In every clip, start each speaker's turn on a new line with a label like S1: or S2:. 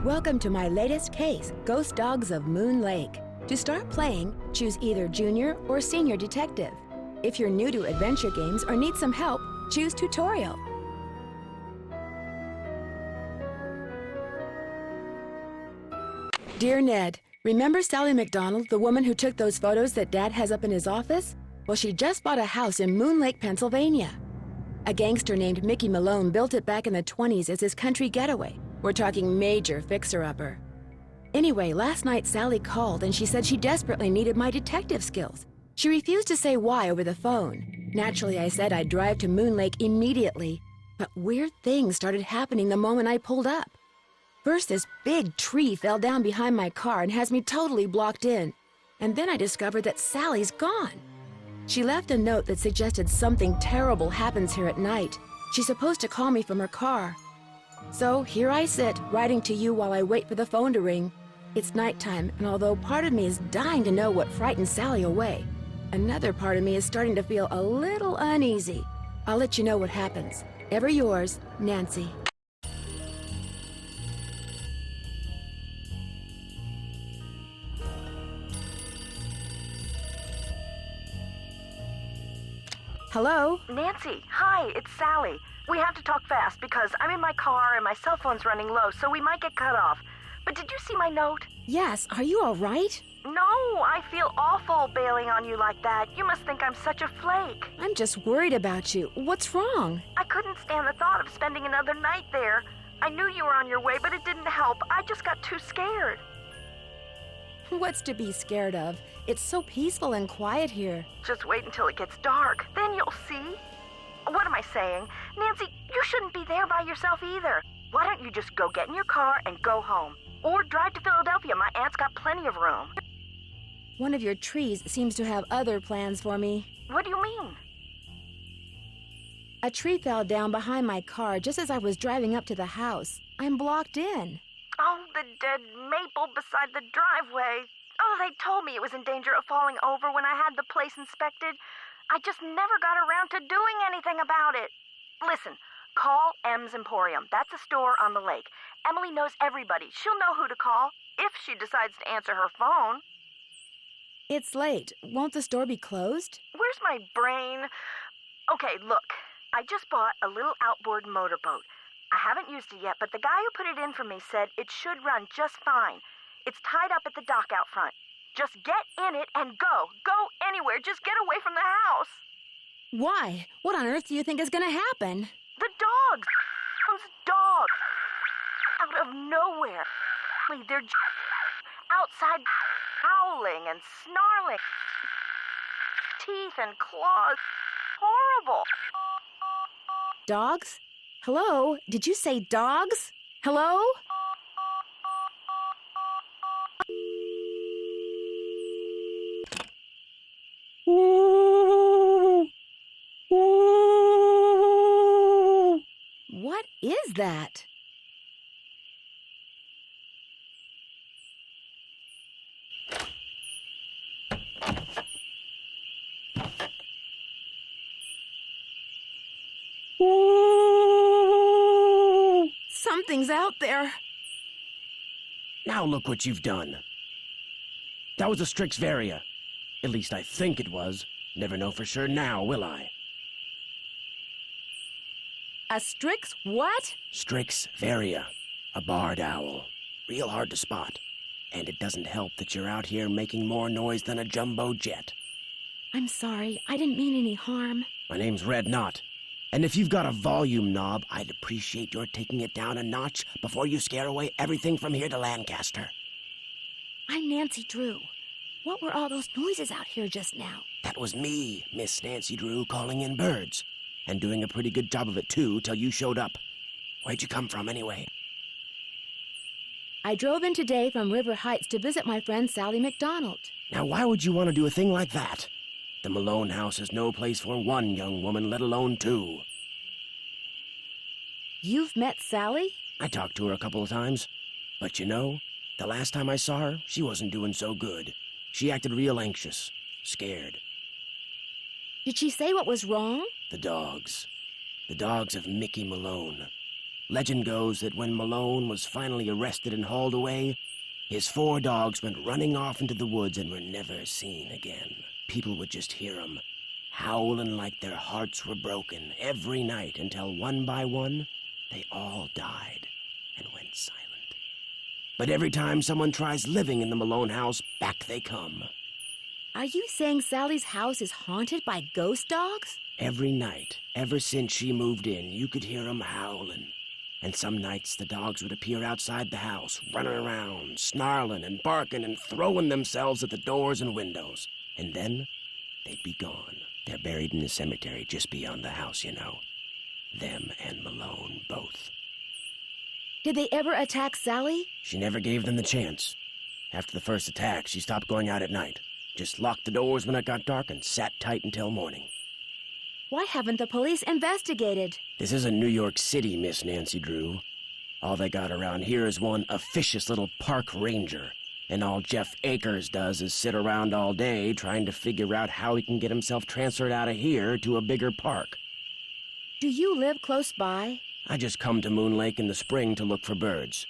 S1: Welcome to my latest case, Ghost Dogs of Moon Lake. To start playing, choose either Junior or Senior Detective. If you're new to adventure games or need some help, choose Tutorial. Dear Ned, remember Sally McDonald, the woman who took those photos that Dad has up in his office? Well, she just bought a house in Moon Lake, Pennsylvania. A gangster named Mickey Malone built it back in the 20s as his country getaway. We're talking major fixer-upper. Anyway, last night Sally called and she said she desperately needed my detective skills. She refused to say why over the phone. Naturally, I said I'd drive to Moon Lake immediately. But weird things started happening the moment I pulled up. First, this big tree fell down behind my car and has me totally blocked in. And then I discovered that Sally's gone. She left a note that suggested something terrible happens here at night. She's supposed to call me from her car. So here I sit, writing to you while I wait for the phone to ring. It's nighttime, and although part of me is dying to know what frightened Sally away, another part of me is starting to feel a little uneasy. I'll let you know what happens. Ever yours, Nancy. Hello?
S2: Nancy, hi, it's Sally. We have to talk fast because I'm in my car and my cell phone's running low, so we might get cut off. But did you see my note?
S1: Yes, are you all right?
S2: No, I feel awful bailing on you like that. You must think I'm such a flake.
S1: I'm just worried about you. What's wrong?
S2: I couldn't stand the thought of spending another night there. I knew you were on your way, but it didn't help. I just got too scared.
S1: What's to be scared of? It's so peaceful and quiet here.
S2: Just wait until it gets dark. Then you'll see. What am I saying? Nancy, you shouldn't be there by yourself either. Why don't you just go get in your car and go home? Or drive to Philadelphia. My aunt's got plenty of room.
S1: One of your trees seems to have other plans for me.
S2: What do you mean?
S1: A tree fell down behind my car just as I was driving up to the house. I'm blocked in.
S2: Oh, the dead maple beside the driveway. Oh, they told me it was in danger of falling over when I had the place inspected. I just never got around to doing anything about it. Listen, call M's Emporium. That's a store on the lake. Emily knows everybody. She'll know who to call if she decides to answer her phone.
S1: It's late. Won't the store be closed?
S2: Where's my brain? Okay, look. I just bought a little outboard motorboat. I haven't used it yet, but the guy who put it in for me said it should run just fine. It's tied up at the dock out front. Just get in it and go. Go anywhere. Just get away from the house.
S1: Why? What on earth do you think is going to happen?
S2: The dogs. Those dogs. Out of nowhere. They're outside howling and snarling. Teeth and claws. Horrible.
S1: Dogs? Hello? Did you say dogs? Hello? What is that? Something's out there.
S3: Now look what you've done. That was a Strix Varia. At least I think it was. Never know for sure now, will I?
S1: A Strix what?
S3: Strix Varia. A barred owl. Real hard to spot. And it doesn't help that you're out here making more noise than a jumbo jet.
S1: I'm sorry. I didn't mean any harm.
S3: My name's Red Knot. And if you've got a volume knob, I'd appreciate your taking it down a notch before you scare away everything from here to Lancaster.
S1: I'm Nancy Drew. What were all those noises out here just now?
S3: That was me, Miss Nancy Drew, calling in birds. And doing a pretty good job of it, too, till you showed up. Where'd you come from, anyway?
S1: I drove in today from River Heights to visit my friend Sally McDonald.
S3: Now, why would you want to do a thing like that? The Malone house is no place for one young woman, let alone two.
S1: You've met Sally?
S3: I talked to her a couple of times. But you know, the last time I saw her, she wasn't doing so good. She acted real anxious, scared.
S1: Did she say what was wrong?
S3: The dogs. The dogs of Mickey Malone. Legend goes that when Malone was finally arrested and hauled away, his 4 dogs went running off into the woods and were never seen again. People would just hear them, howling like their hearts were broken every night until one by one, they all died and went silent. But every time someone tries living in the Malone house, back they come.
S1: Are you saying Sally's house is haunted by ghost dogs?
S3: Every night, ever since she moved in, you could hear them howling. And some nights the dogs would appear outside the house, running around, snarling and barking and throwing themselves at the doors and windows. And then they'd be gone. They're buried in the cemetery just beyond the house, you know. Them and Malone, both.
S1: Did they ever attack Sally?
S3: She never gave them the chance. After the first attack, she stopped going out at night. Just locked the doors when it got dark and sat tight until morning.
S1: Why haven't the police investigated?
S3: This isn't New York City, Miss Nancy Drew. All they got around here is one officious little park ranger. And all Jeff Akers does is sit around all day trying to figure out how he can get himself transferred out of here to a bigger park.
S1: Do you live close by?
S3: I just come to Moon Lake in the spring to look for birds.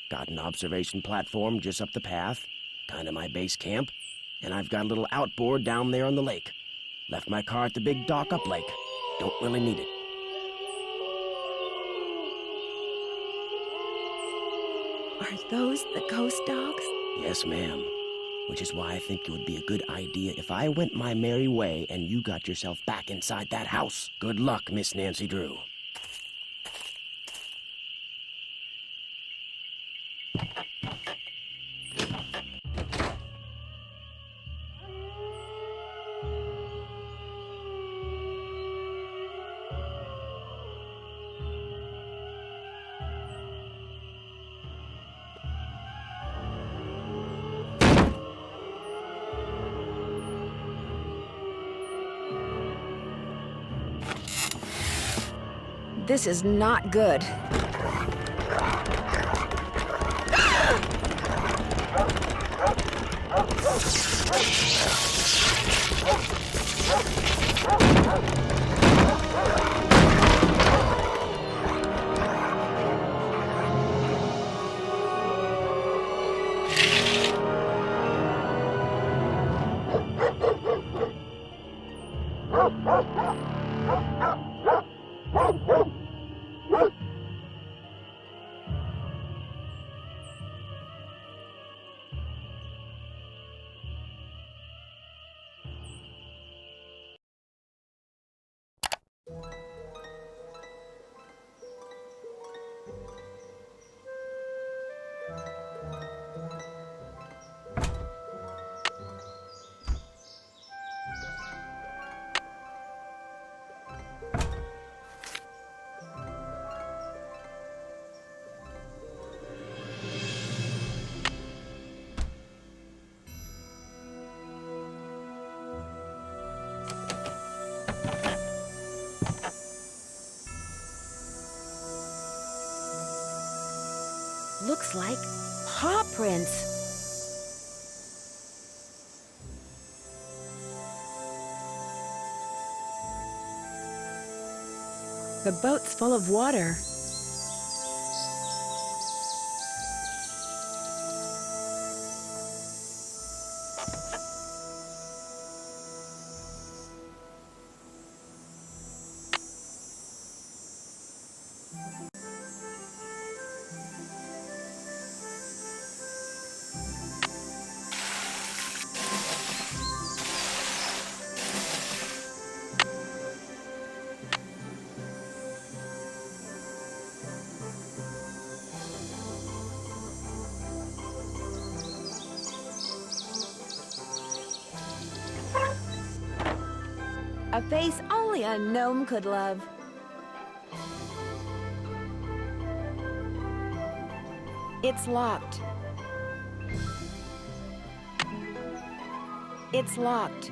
S3: Got an observation platform just up the path, kind of my base camp, and I've got a little outboard down there on the lake. Left my car at the big dock up lake. Don't really need it.
S1: Are those the ghost dogs?
S3: Yes, ma'am. Which is why I think it would be a good idea if I went my merry way and you got yourself back inside that house. Good luck, Miss Nancy Drew.
S1: This is not good. Looks like paw prints. The boat's full of water. A face only a gnome could love. It's locked. It's locked.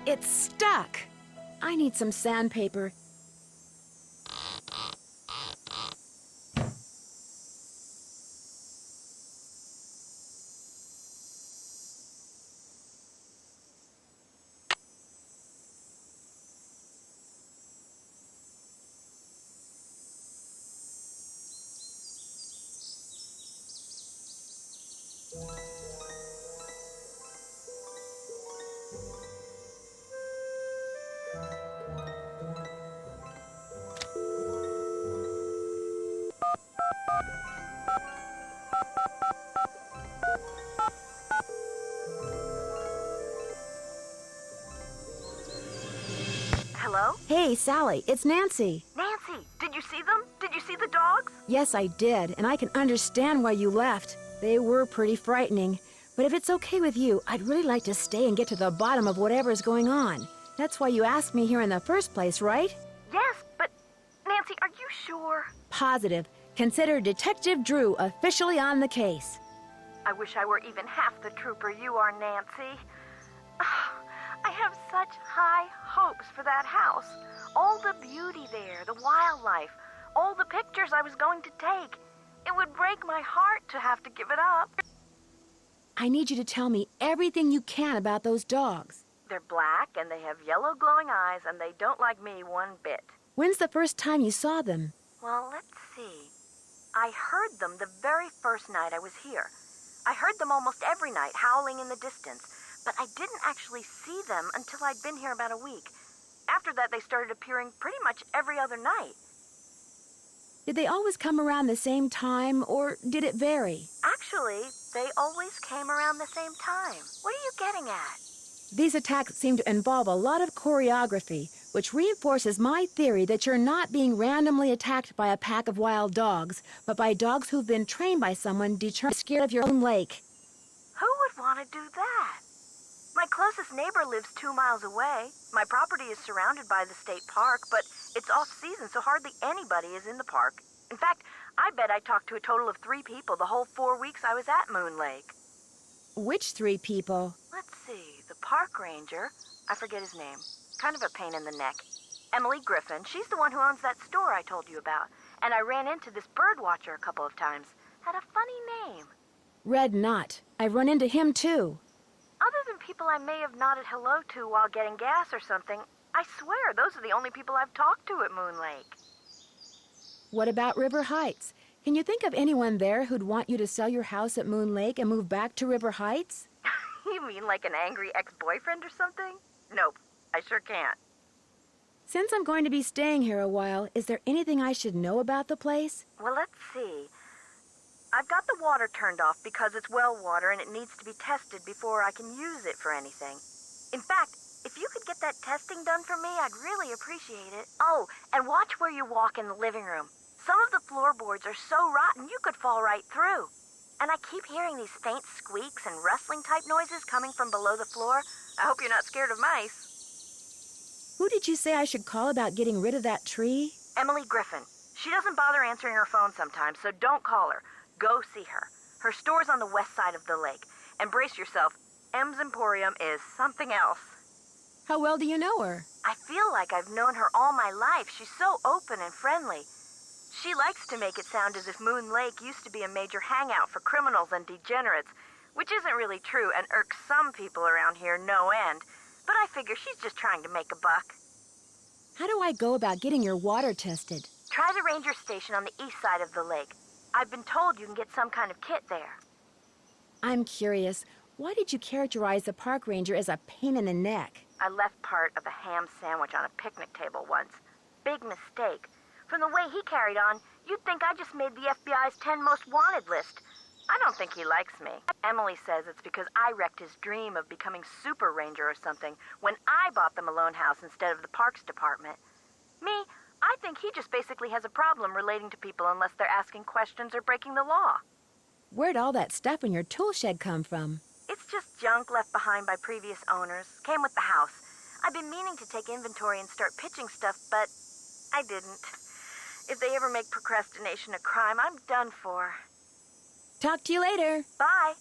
S1: It's stuck. I need some sandpaper.
S2: Hello?
S1: Hey, Sally, it's Nancy.
S2: Nancy, did you see them? Did you see the dogs?
S1: Yes, I did, and I can understand why you left. They were pretty frightening. But if it's okay with you, I'd really like to stay and get to the bottom of whatever's going on. That's why you asked me here in the first place, right?
S2: Yes, but Nancy, are you sure?
S1: Positive. Consider Detective Drew officially on the case.
S2: I wish I were even half the trooper you are, Nancy. I have such high hopes for that house. All the beauty there, the wildlife, all the pictures I was going to take. It would break my heart to have to give it up.
S1: I need you to tell me everything you can about those dogs.
S2: They're black and they have yellow glowing eyes and they don't like me one bit.
S1: When's the first time you saw them?
S2: Well, let's see. I heard them the very first night I was here. I heard them almost every night, howling in the distance, but I didn't actually see them until I'd been here about a week. After that, they started appearing pretty much every other night.
S1: Did they always come around the same time, or did it vary?
S2: Actually, they always came around the same time. What are you getting at?
S1: These attacks seem to involve a lot of choreography, which reinforces my theory that you're not being randomly attacked by a pack of wild dogs, but by dogs who've been trained by someone determined to scare of your own lake.
S2: Who would want to do that? My closest neighbor lives 2 miles away. My property is surrounded by the state park, but it's off-season, so hardly anybody is in the park. In fact, I bet I talked to a total of 3 people the whole 4 weeks I was at Moon Lake.
S1: Which 3 people?
S2: Let's see, the park ranger, I forget his name, kind of a pain in the neck. Emily Griffin, she's the one who owns that store I told you about. And I ran into this bird watcher a couple of times. Had a funny name.
S1: Red Knot. I've run into him, too.
S2: Other than people I may have nodded hello to while getting gas or something, I swear those are the only people I've talked to at Moon Lake.
S1: What about River Heights? Can you think of anyone there who'd want you to sell your house at Moon Lake and move back to River Heights?
S2: You mean like an angry ex-boyfriend or something? Nope, I sure can't.
S1: Since I'm going to be staying here a while, is there anything I should know about the place?
S2: Well, let's see. I've got the water turned off because it's well water and it needs to be tested before I can use it for anything. In fact, if you could get that testing done for me, I'd really appreciate it. Oh, and watch where you walk in the living room. Some of the floorboards are so rotten you could fall right through. And I keep hearing these faint squeaks and rustling type noises coming from below the floor. I hope you're not scared of mice.
S1: Who did you say I should call about getting rid of that tree?
S2: Emily Griffin. She doesn't bother answering her phone sometimes, so don't call her. Go see her. Her store's on the west side of the lake. And brace yourself, M's Emporium is something else.
S1: How well do you know her?
S2: I feel like I've known her all my life. She's so open and friendly. She likes to make it sound as if Moon Lake used to be a major hangout for criminals and degenerates, which isn't really true and irks some people around here no end. But I figure she's just trying to make a buck.
S1: How do I go about getting your water tested?
S2: Try the ranger station on the east side of the lake. I've been told you can get some kind of kit there.
S1: I'm curious, why did you characterize the park ranger as a pain in the neck?
S2: I left part of a ham sandwich on a picnic table once. Big mistake. From the way he carried on, you'd think I just made the FBI's 10 most wanted list. I don't think he likes me. Emily says it's because I wrecked his dream of becoming super ranger or something when I bought the Malone house instead of the parks department. Me, I think he just basically has a problem relating to people unless they're asking questions or breaking the law.
S1: Where'd all that stuff in your tool shed come from?
S2: It's just junk left behind by previous owners. Came with the house. I've been meaning to take inventory and start pitching stuff, but I didn't. If they ever make procrastination a crime, I'm done for.
S1: Talk to you later.
S2: Bye.